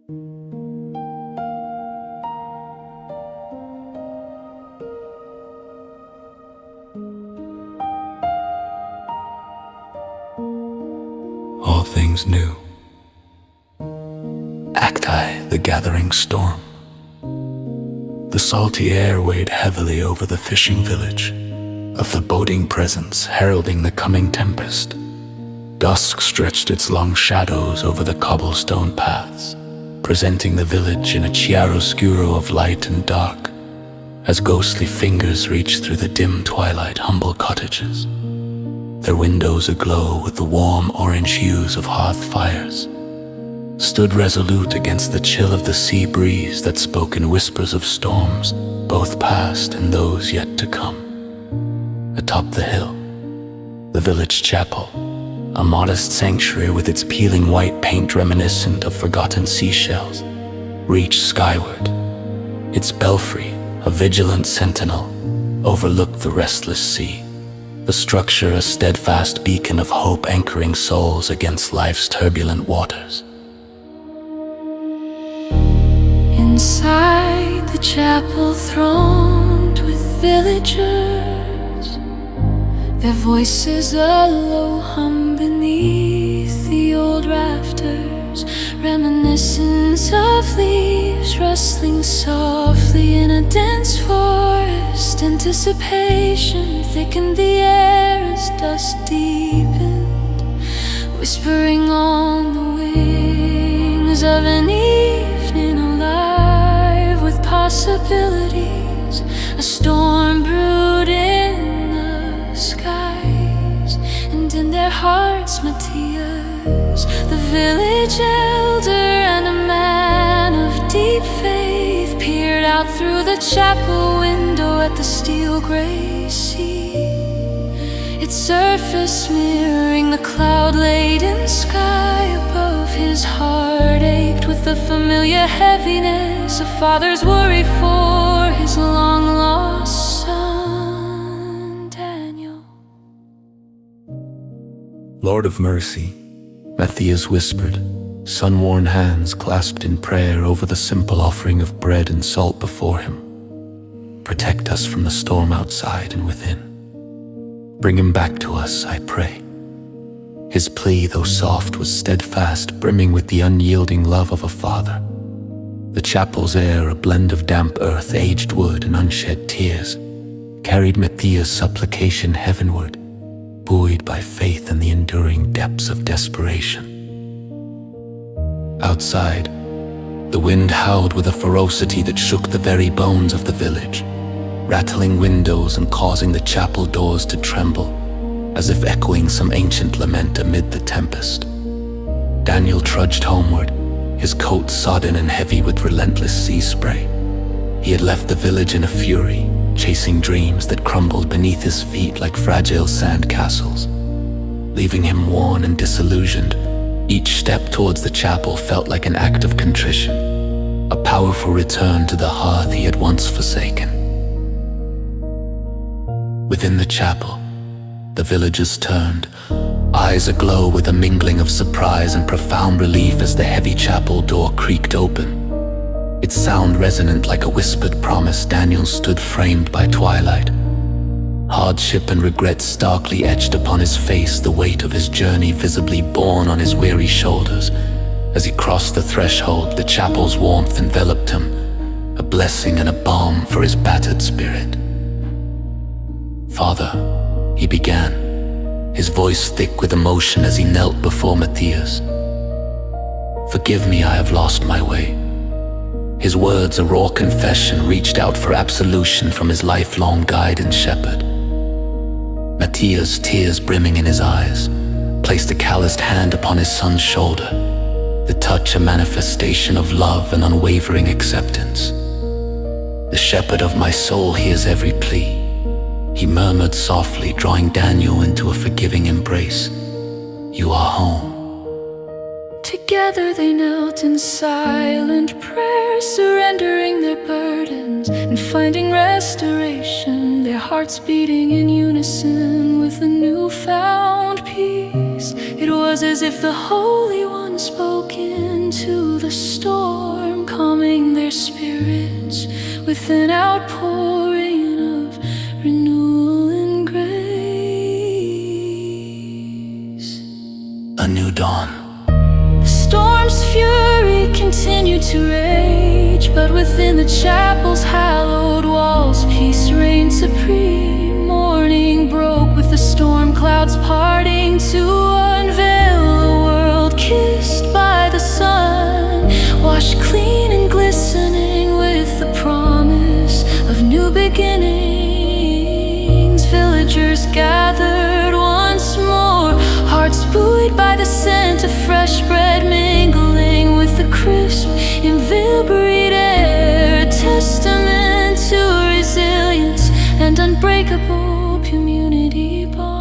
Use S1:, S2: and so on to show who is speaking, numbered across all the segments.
S1: All things new. Acti, the gathering storm. The salty air weighed heavily over the fishing village, a foreboding presence heralding the coming tempest. Dusk stretched its long shadows over the cobblestone paths, presenting the village in a chiaroscuro of light and dark, as ghostly fingers reached through the dim twilight humble cottages, their windows aglow with the warm orange hues of hearth fires, stood resolute against the chill of the sea breeze that spoke in whispers of storms, both past and those yet to come. Atop the hill, the village chapel, a modest sanctuary with its peeling white paint reminiscent of forgotten seashells, reached skyward. Its belfry, a vigilant sentinel, overlooked the restless sea, the structure a steadfast beacon of hope anchoring souls against life's turbulent waters.
S2: Inside the chapel thronged with villagers, their voices a low hum beneath the old rafters, reminiscence of leaves rustling softly in a dense forest. Anticipation thickened the air as dusk deepened, whispering on the wings of an evening alive with possibilities. A storm brewed in the skies, and in their hearts Matthias, the village elder and a man of deep faith, peered out through the chapel window at the steel gray sea, its surface mirroring the cloud-laden sky above. His heart ached with the familiar heaviness, a father's worry for his long-lost son, Daniel.
S1: Lord of mercy, Matthias whispered, sun-worn hands clasped in prayer over the simple offering of bread and salt before him. Protect us from the storm outside and within. Bring him back to us, I pray. His plea, though soft, was steadfast, brimming with the unyielding love of a father. The chapel's air, a blend of damp earth, aged wood, and unshed tears, carried Matthias' supplication heavenward, buoyed by faith in the enduring depths of desperation. Outside, the wind howled with a ferocity that shook the very bones of the village, rattling windows and causing the chapel doors to tremble, as if echoing some ancient lament amid the tempest. Daniel trudged homeward, his coat sodden and heavy with relentless sea spray. He had left the village in a fury, chasing dreams that crumbled beneath his feet like fragile sand castles. Leaving him worn and disillusioned, each step towards the chapel felt like an act of contrition, a powerful return to the hearth he had once forsaken. Within the chapel, the villagers turned, eyes aglow with a mingling of surprise and profound relief as the heavy chapel door creaked open. Its sound resonant like a whispered promise. Daniel stood framed by twilight, hardship and regret starkly etched upon his face, the weight of his journey visibly borne on his weary shoulders. As he crossed the threshold, the chapel's warmth enveloped him, a blessing and a balm for his battered spirit. "Father," he began, his voice thick with emotion as he knelt before Matthias. "Forgive me, I have lost my way." His words, a raw confession, reached out for absolution from his lifelong guide and shepherd. Matthias, tears brimming in his eyes, placed a calloused hand upon his son's shoulder, the touch a manifestation of love and unwavering acceptance. "The shepherd of my soul hears every plea," he murmured softly, drawing Daniel into a forgiving embrace. "You are home."
S2: Together they knelt in silent prayer, surrendering their burdens and finding restoration, their hearts beating in unison with a newfound peace. It was as if the Holy One spoke into into the storm, calming their spirits with an outpouring of renewal and grace.
S1: A new dawn.
S2: The storm's fury continued to rage, but within the chapel's hallowed walls, peace reigned supreme. Morning broke with the storm clouds parting to unveil a world kissed by the sun, washed clean and glistening with the promise of new beginnings. Villagers gathered once more, hearts buoyed by the scent of fresh bread mingling with the crisp, invigorated air, a testament to resilience and unbreakable community bonds.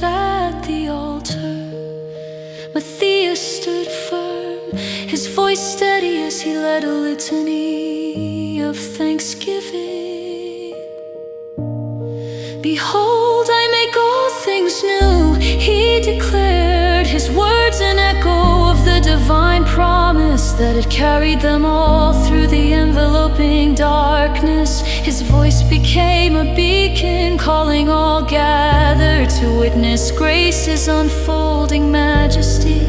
S2: At the altar, Matthias stood firm, his voice steady as he led a litany of thanksgiving. Behold, I make all things new, he declared, his words an echo of the divine promise that had carried them all through the enveloping darkness. His voice became a beacon, calling all gathered to witness grace's unfolding majesty.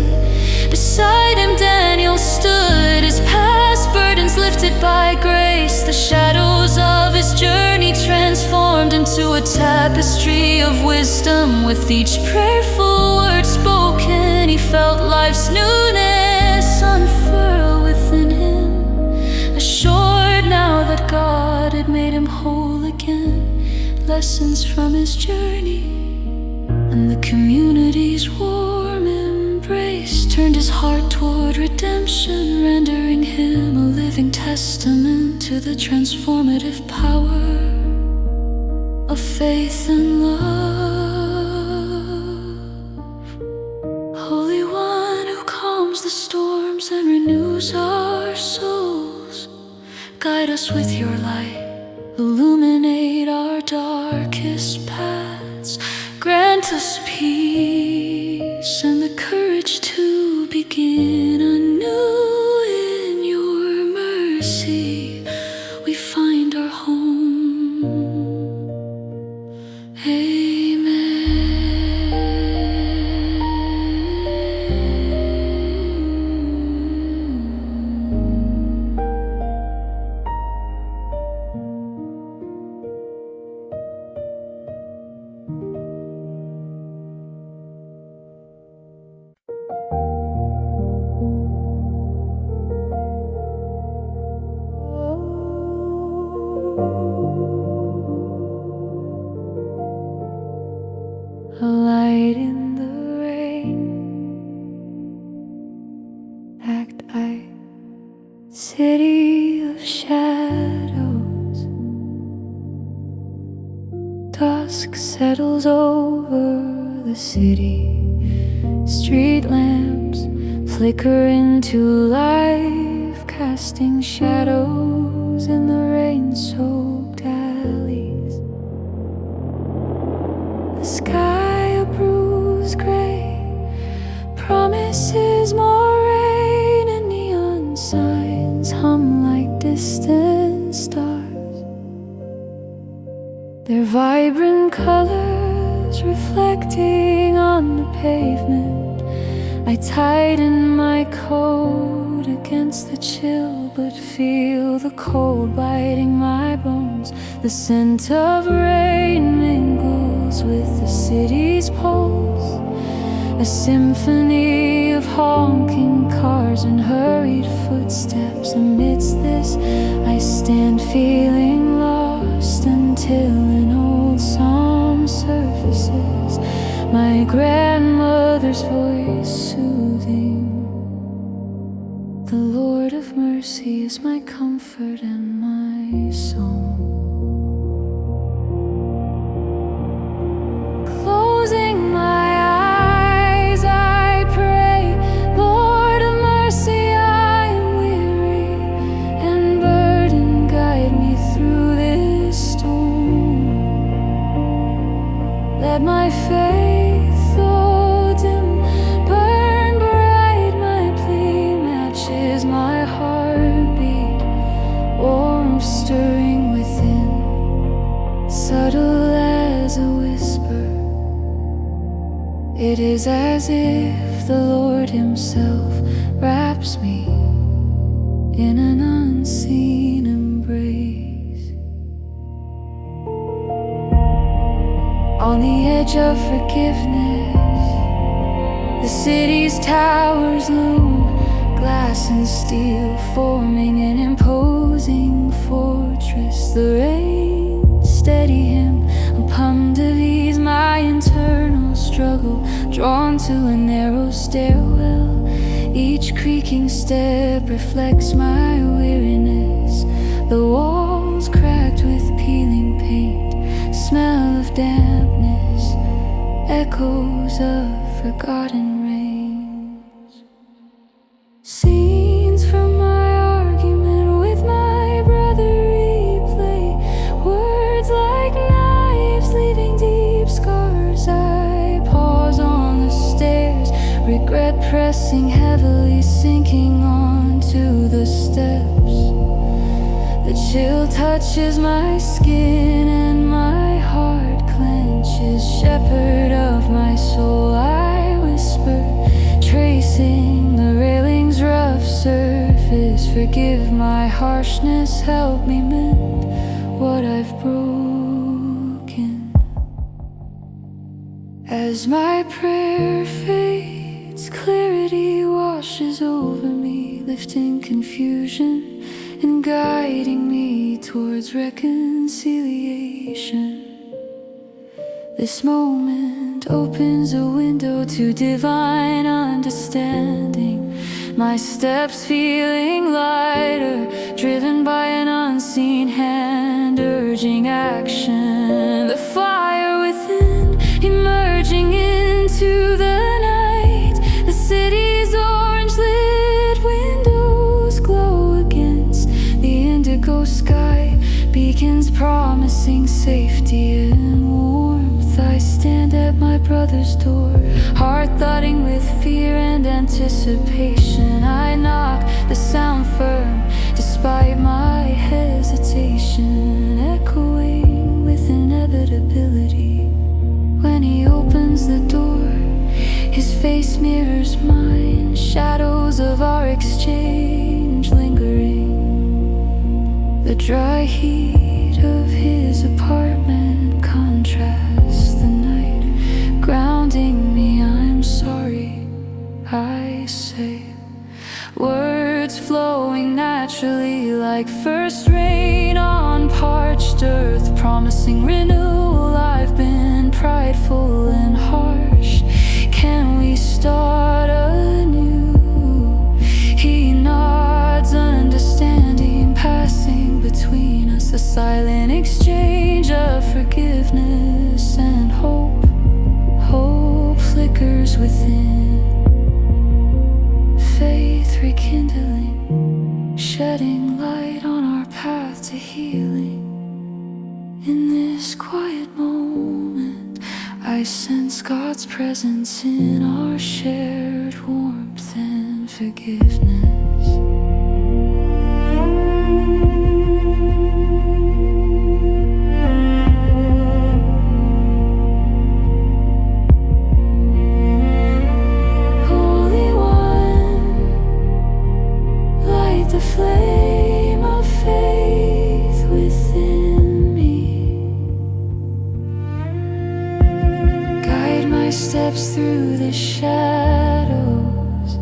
S2: Beside him Daniel stood, his past burdens lifted by grace, the shadows of his journey transformed into a tapestry of wisdom. With each prayerful word spoken, he felt life's newness unfurl within him, assured now that God had made him whole again. Lessons from his journey and the community's warm embrace turned his heart toward redemption, rendering him a living testament to the transformative power of faith and love. Holy One who calms the storms and renews our souls, guide us with your light, illuminate our darkest paths, grant us peace and the courage to begin anew. In your mercy we find our home. A light in the rain, act I, city of shadows. Dusk settles over the city, street lamps flicker into life, casting shadows in the rain-soaked alleys. The sky a bruised gray promises more rain, and neon signs hum like distant stars, their vibrant colors reflecting on the pavement. I tighten my coat against the chill, but feel the cold biting my bones. The scent of rain mingles with the city's pulse, a symphony of honking cars and hurried footsteps. Amidst this I stand feeling lost until an old psalm surfaces, my grandmother's voice soothing. The Lord of mercy is my comfort and my song. Closing my eyes, I pray, Lord of mercy, I am weary and burdened, guide me through this storm. Let my faith, though dim, burn bright It is as if the Lord Himself wraps me in an unseen embrace. On the edge of forgiveness, the city's towers loom, glass and steel forming an imposing fortress. The rains steady him upon to ease my internal struggle, drawn to a narrow stairwell. Each creaking step reflects my weariness. The walls cracked with peeling paint, smell of dampness, echoes of forgotten rains. Scenes from my argument with my brother replay, words like knives leaving deep scars. I pause on the stairs, regret pressing heavily, sinking onto the steps. The chill touches my skin and my heart clenches. Shepherd of my soul, I whisper, tracing the railing's rough surface. Forgive my harshness, help me mend what I've broken. As my prayer fades, clarity washes over me, lifting confusion and guiding me towards reconciliation. This moment opens a window to divine understanding. My steps feeling lighter, driven by an unseen hand urging action. The fire within emerging into the night. The city's orange lit windows glow against the indigo sky. Beacons promising safety and warmth. I stand at my brother's door, heart thudding with fear and anticipation. I knock, the sound firm, despite my hesitation, echoing with inevitability. When he opens the door, his face mirrors mine, shadows of our exchange lingering. The dry heat of his apartment contrasts the night, grounding me. I'm sorry, I say, words flowing naturally like first rain on parched earth, promising renewal. I've been prideful and harsh. Can we start anew? He nods, understanding, passing between us, a silent exchange of forgiveness and hope. Hope flickers within, faith rekindling, shedding light on our path to healing. In this quiet moment, I sense God's presence in our shared warmth and forgiveness. Holy One, light the flame of faith within me. Guide my steps through the shadows.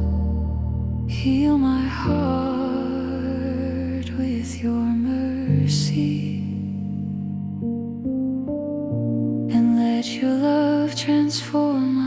S2: Heal my heart with your mercy. And let your love transform my